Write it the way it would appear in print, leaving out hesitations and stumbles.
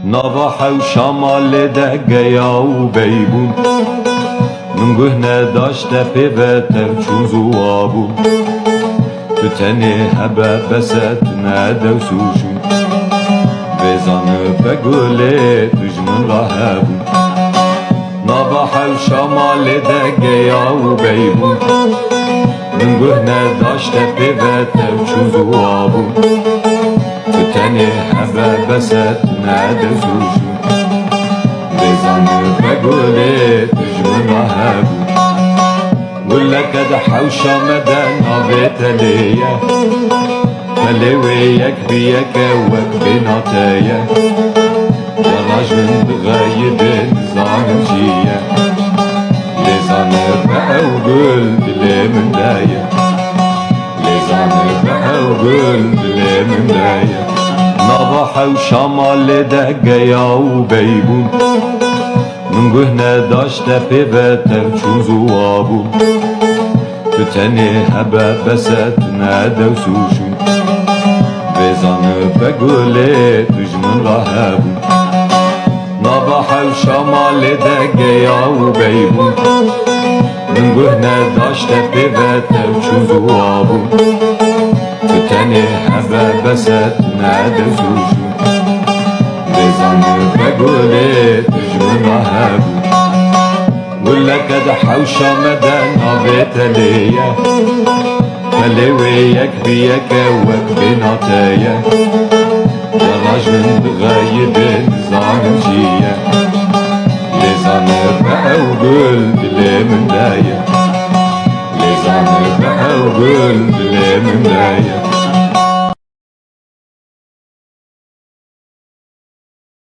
نواحه و شمال ده گیا و بیبون من گهنه داشته پیوته چون زوابون تو تنه هبه بست نده و سوشون بزانه بگوله دجمن راه بون نواحه و شمال ده گیا و بیبون من گهنه داشته پیوته چون زوابون تو تنه هبه بست نده و سوشون بزانه بگوله دجمن راه بون ولك ده حوشة مدن عبيت ليا ملويك بيك وبناتيا يا رجل بغايب ظالم جيا لزانر بقى وقلب لي من دايا لزانر بقى وقلب لي من دايا نباحة وشمال ده جيا وبيبون من گهنه داشته پیوته چون زوابون تو تنه هبه بست نده و سوشون بزانه بگوله دجمن راه بون نباحه و شمال ده گیا و بیبون من گهنه داشته پیوته چون زوابون تو تنه هبه بست نده و سوشون بزانه بگوله دجمن راه بون ولك ده حوشة مدن عبيت ليا ملويك بيك وبناتيا يا رجل بغايب ظالم جيا لزانر بقى وقلب لي من دايا لزانر بقى وقلب